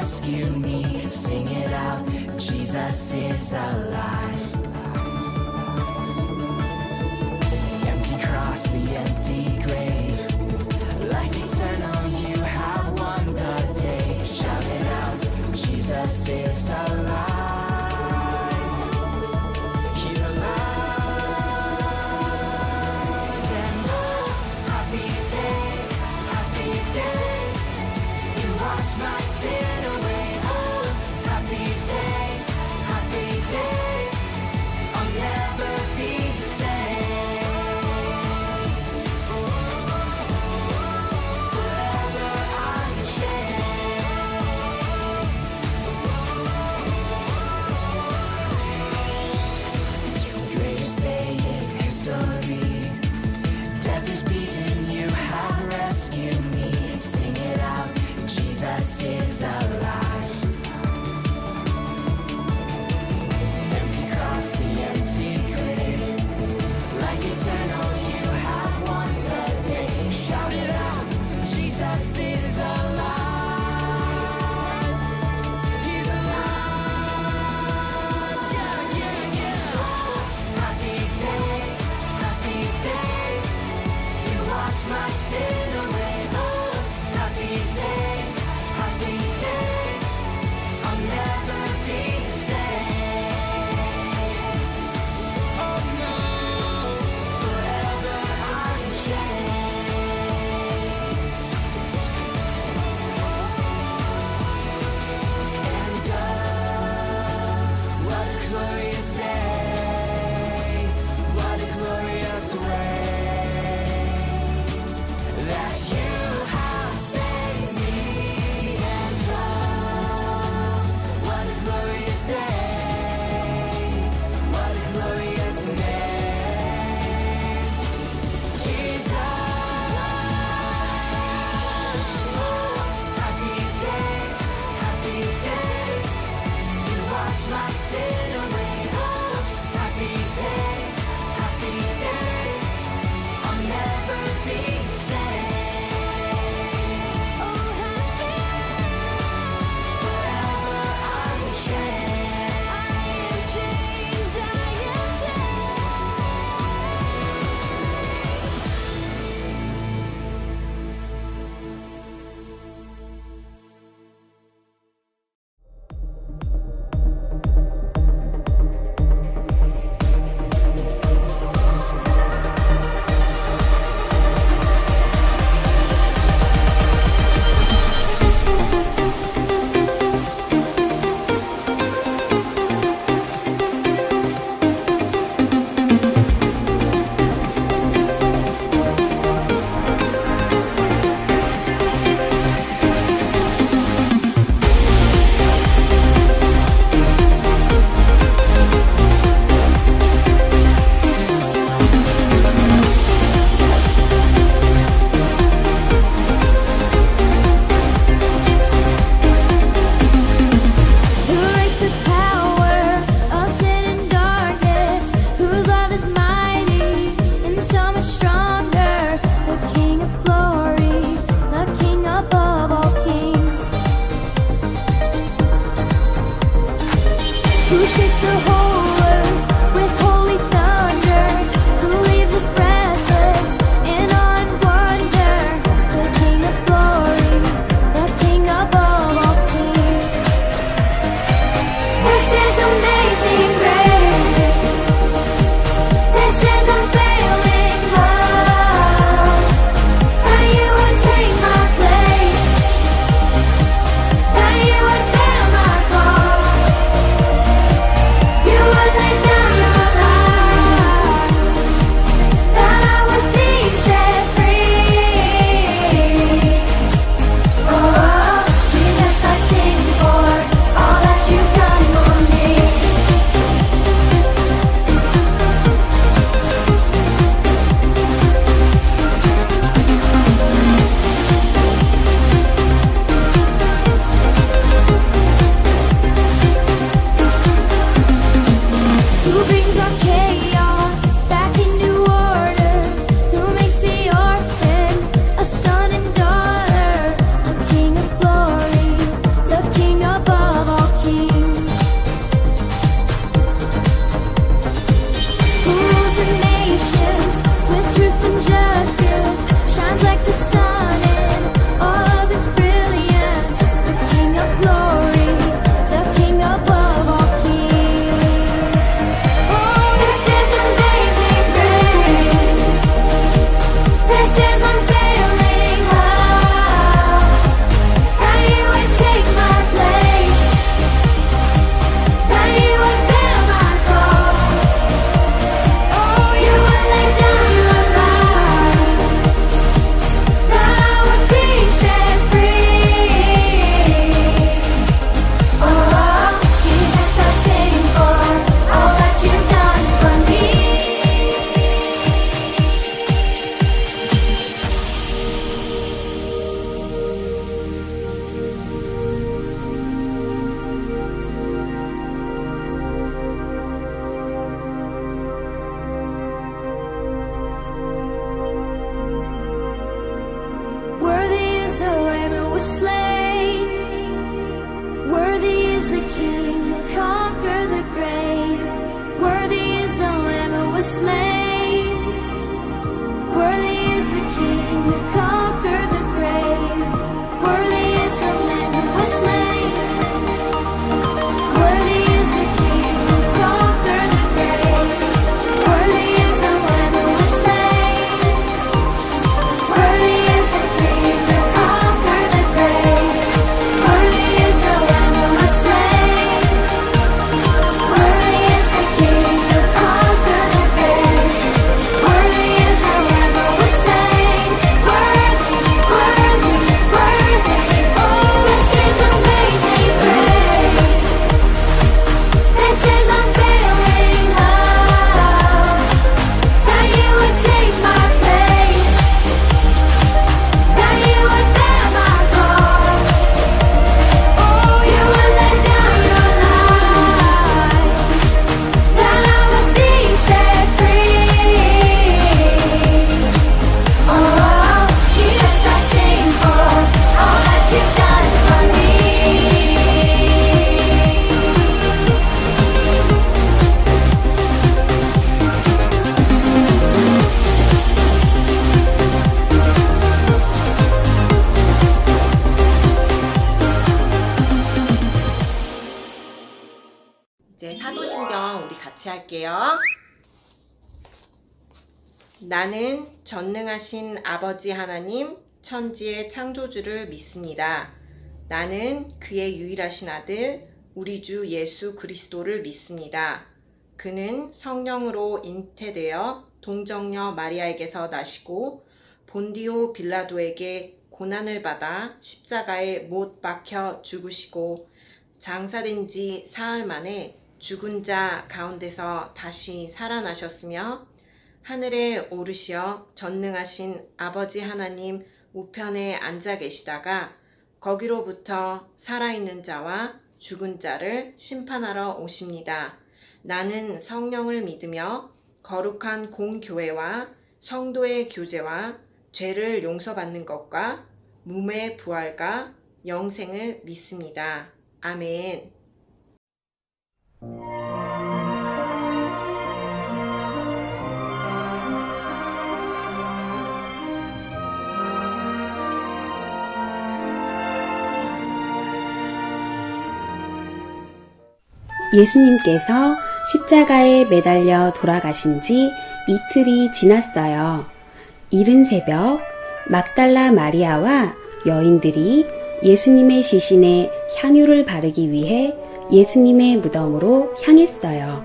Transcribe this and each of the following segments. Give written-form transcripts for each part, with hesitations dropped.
rescue me. Sing it out, Jesus is alive. Empty cross, the empty grave, life eternal, you have won the day. Shout it out, Jesus is alive. He's alive. And oh, happy day, you washed my sin away. Oh, happy day, I'll never be the same. Forever unchanged. Greatest day in history. Death is beaten, you have rescued me. Sing it out, Jesus is alive. Empty cross, the empty grave, like eternal, you have won the day. Shout it out, Jesus is alive. He's alive. Yeah, yeah, yeah. Happy day, you wash my sin away. Oh, happy day, I'll never be the same. Oh no, forever unchanged. And what a glorious day, what a glorious way that you have saved me. And what a glorious day, what a glorious name, Jesus. Happy day, you wash my sin away. Oh, happy day, I'll never be the same. Oh, forever unchanged. I am changed. Who reigns the power of sin and darkness? Whose love is mighty and so much stronger? The King of glory, the King above all kings. Who shakes the whole earth with holy thunder? Who leaves us breathless in awe and wonder? The King of glory, the King above all kings. This is amazing grace. This is unfailing love. That you would take my place, that you would bear my cross. You was slain. Worthy is the King who conquered the grave. Worthy is the Lamb who was slain. Worthy is the King who conquered the grave. Worthy is the Lamb who was slain. Worthy is the King who conquered the grave. Worthy is the Lamb who was slain. Worthy is the King who conquered the grave. Worthy is the Lamb who was slain. Worthy, worthy, worthy. Oh, this is amazing grace. This is unfailing love. That you would take my place. That you would bear my cross. Oh, you would lay down your life. That I would be set free. Oh, Jesus, I sing for all that you've done for me. 이제 사도신경 우리 같이 할게요. 나는 전능하신 아버지 하나님 천지의 창조주를 믿습니다. 나는 그의 유일하신 아들 우리 주 예수 그리스도를 믿습니다. 그는 성령으로 잉태되어 동정녀 마리아에게서 나시고 본디오 빌라도에게 고난을 받아 십자가에 못 박혀 죽으시고 장사된 지 사흘 만에 죽은 자 가운데서 다시 살아나셨으며 하늘에 오르시어 전능하신 아버지 하나님 우편에 앉아 계시다가 거기로부터 살아있는 자와 죽은 자를 심판하러 오십니다. 나는 성령을 믿으며 거룩한 공교회와 성도의 교제와 죄를 용서받는 것과 몸의 부활과 영생을 믿습니다. 아멘. 예수님께서 십자가에 매달려 돌아가신 지 이틀이 지났어요. 이른 새벽 막달라 마리아와 여인들이 예수님의 시신에 향유를 바르기 위해 예수님의 무덤으로 향했어요.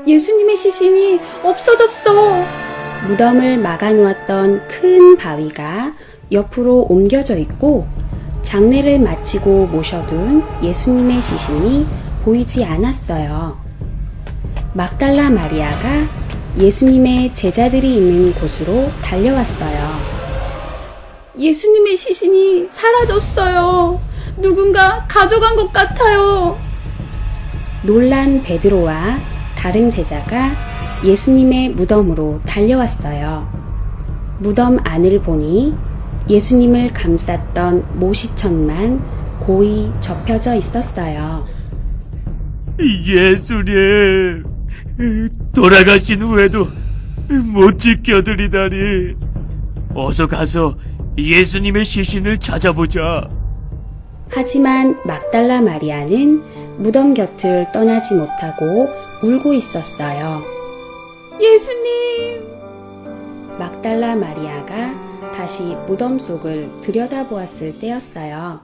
예수님의 시신이 없어졌어. 무덤을 막아놓았던 큰 바위가 옆으로 옮겨져 있고 장례를 마치고 모셔둔 예수님의 시신이 보이지 않았어요. 막달라 마리아가 예수님의 제자들이 있는 곳으로 달려왔어요. 예수님의 시신이 사라졌어요. 누군가 가져간 것 같아요. 놀란 베드로와 다른 제자가 예수님의 무덤으로 달려왔어요. 무덤 안을 보니 예수님을 감쌌던 모시천만 고이 접혀져 있었어요. 예수님, 돌아가신 후에도 못 지켜드리다니. 어서 가서 예수님의 시신을 찾아보자. 하지만 막달라 마리아는 무덤 곁을 떠나지 못하고 울고 있었어요. 예수님! 막달라 마리아가 다시 무덤 속을 들여다보았을 때였어요.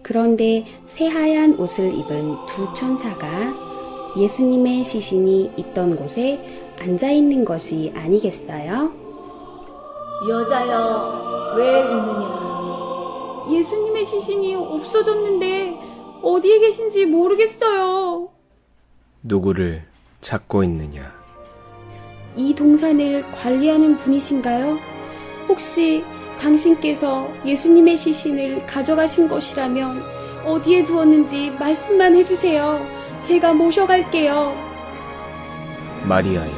그런데 새하얀 옷을 입은 두 천사가 예수님의 시신이 있던 곳에 앉아있는 것이 아니겠어요? 여자여, 왜 우느냐? 예수님의 시신이 없어졌는데 어디에 계신지 모르겠어요. 누구를 찾고 있느냐? 이 동산을 관리하는 분이신가요? 혹시 당신께서 예수님의 시신을 가져가신 것이라면 어디에 두었는지 말씀만 해주세요. 제가 모셔갈게요. 마리아야.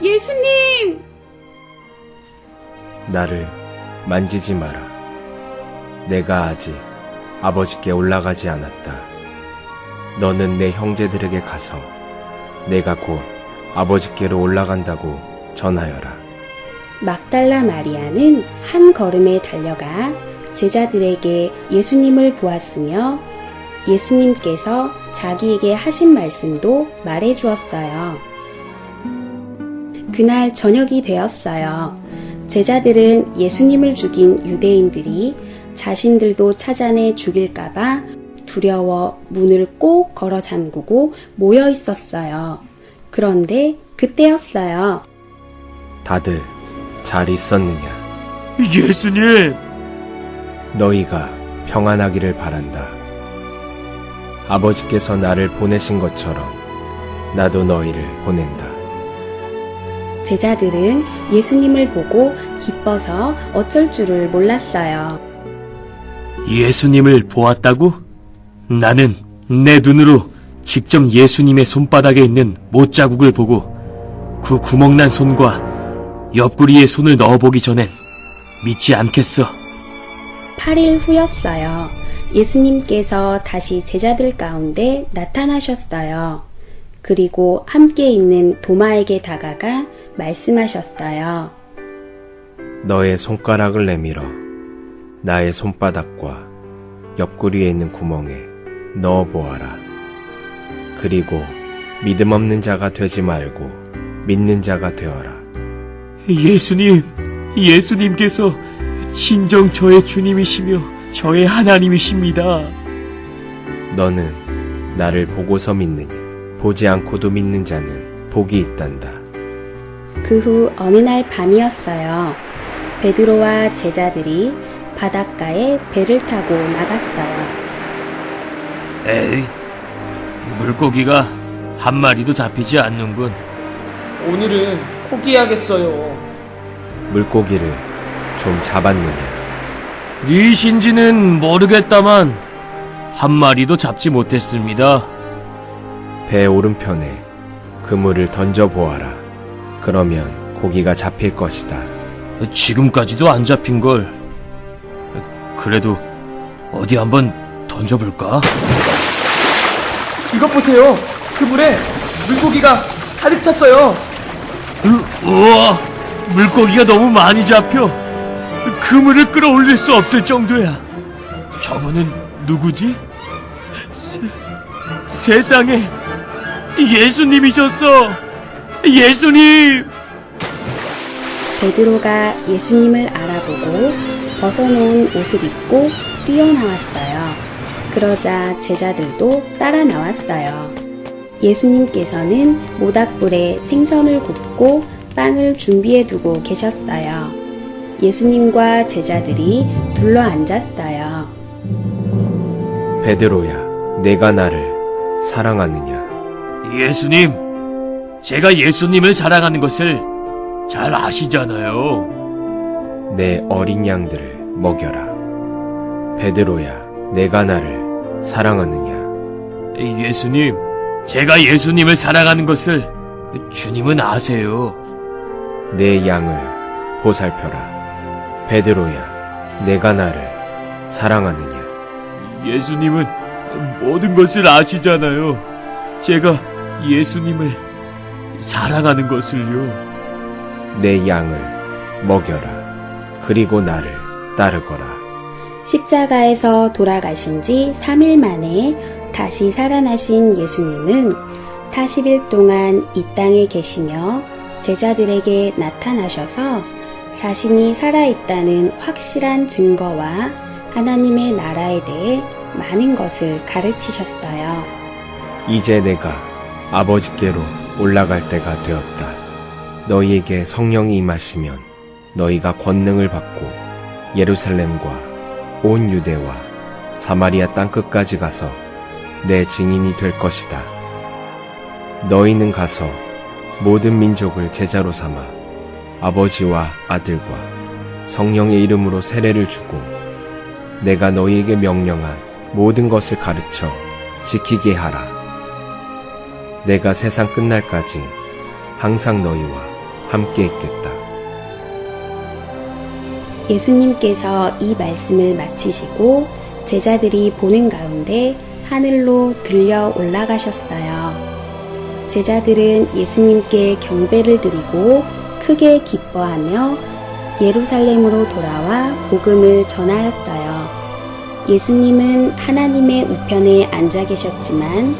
예수님! 나를 만지지 마라. 내가 아직 아버지께 올라가지 않았다. 너는 내 형제들에게 가서 내가 곧 아버지께로 올라간다고 전하여라. 막달라 마리아는 한 걸음에 달려가 제자들에게 예수님을 보았으며 예수님께서 자기에게 하신 말씀도 말해 주었어요. 그날 저녁이 되었어요. 제자들은 예수님을 죽인 유대인들이 자신들도 찾아내 죽일까봐 두려워 문을 꼭 걸어 잠그고 모여 있었어요. 그런데 그때였어요. 다들 잘 있었느냐? 예수님! 너희가 평안하기를 바란다. 아버지께서 나를 보내신 것처럼 나도 너희를 보낸다. 제자들은 예수님을 보고 기뻐서 어쩔 줄을 몰랐어요. 예수님을 보았다고? 나는 내 눈으로 직접 예수님의 손바닥에 있는 못자국을 보고 그 구멍난 손과 옆구리에 손을 넣어보기 전엔 믿지 않겠어. 8일 후였어요. 예수님께서 다시 제자들 가운데 나타나셨어요. 그리고 함께 있는 도마에게 다가가 말씀하셨어요. 너의 손가락을 내밀어 나의 손바닥과 옆구리에 있는 구멍에 넣어보아라. 그리고 믿음 없는 자가 되지 말고 믿는 자가 되어라. 예수님께서 진정 저의 주님이시며 저의 하나님이십니다. 너는 나를 보고서 믿느냐? 보지 않고도 믿는 자는 복이 있단다. 그 후 어느 날 밤이었어요. 베드로와 제자들이 바닷가에 배를 타고 나갔어요. 에이, 물고기가 한 마리도 잡히지 않는군. 오늘은 포기하겠어요. 물고기를 좀 잡았느냐? 네 신지는 모르겠다만 한 마리도 잡지 못했습니다. 배 오른편에 그물을 던져보아라. 그러면 고기가 잡힐 것이다. 지금까지도 안 잡힌걸. 그래도 어디 한번 던져볼까? 이것 보세요. 그물에 물고기가 가득 찼어요. 우와, 물고기가 너무 많이 잡혀 그물을 끌어올릴 수 없을 정도야. 저분은 누구지? 세상에 예수님이셨어. 예수님! 베드로가 예수님을 알아보고 벗어놓은 옷을 입고 뛰어나왔어요. 그러자 제자들도 따라 나왔어요. 예수님께서는 모닥불에 생선을 굽고 빵을 준비해 두고 계셨어요. 예수님과 제자들이 둘러 앉았어요. 베드로야, 내가 나를 사랑하느냐? 예수님, 제가 예수님을 사랑하는 것을 잘 아시잖아요. 내 어린 양들을 먹여라. 베드로야, 내가 나를 사랑하느냐? 예수님, 제가 예수님을 사랑하는 것을 주님은 아세요. 내 양을 보살펴라. 베드로야, 내가 나를 사랑하느냐? 예수님은 모든 것을 아시잖아요. 제가 예수님을 사랑하는 것을요. 내 양을 먹여라. 그리고 나를 따르거라. 십자가에서 돌아가신 지 3일 만에 다시 살아나신 예수님은 40일 동안 이 땅에 계시며 제자들에게 나타나셔서 자신이 살아있다는 확실한 증거와 하나님의 나라에 대해 많은 것을 가르치셨어요. 이제 내가 아버지께로 올라갈 때가 되었다. 너희에게 성령이 임하시면 너희가 권능을 받고 예루살렘과 온 유대와 사마리아 땅끝까지 가서 내 증인이 될 것이다. 너희는 가서 모든 민족을 제자로 삼아 아버지와 아들과 성령의 이름으로 세례를 주고 내가 너희에게 명령한 모든 것을 가르쳐 지키게 하라. 내가 세상 끝날까지 항상 너희와 함께 있겠다. 예수님께서 이 말씀을 마치시고 제자들이 보는 가운데 하늘로 들려 올라가셨어요. 제자들은 예수님께 경배를 드리고 크게 기뻐하며 예루살렘으로 돌아와 복음을 전하였어요. 예수님은 하나님의 우편에 앉아 계셨지만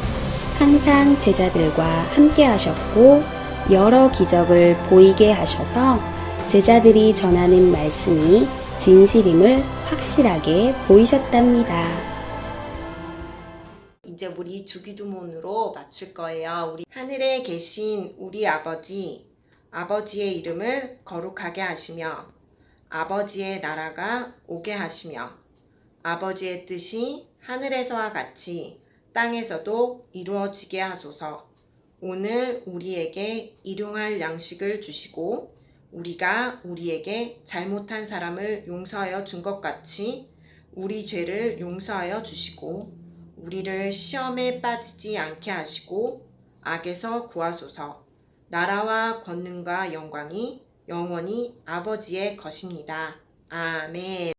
항상 제자들과 함께 하셨고 여러 기적을 보이게 하셔서 제자들이 전하는 말씀이 진실임을 확실하게 보이셨답니다. 이제 우리 주기도문으로 마칠 거예요. 우리 하늘에 계신 우리 아버지, 아버지의 이름을 거룩하게 하시며 아버지의 나라가 오게 하시며 아버지의 뜻이 하늘에서와 같이 땅에서도 이루어지게 하소서. 오늘 우리에게 일용할 양식을 주시고 우리가 우리에게 잘못한 사람을 용서하여 준 것 같이 우리 죄를 용서하여 주시고 우리를 시험에 빠지지 않게 하시고 악에서 구하소서. 나라와 권능과 영광이 영원히 아버지의 것입니다. 아멘.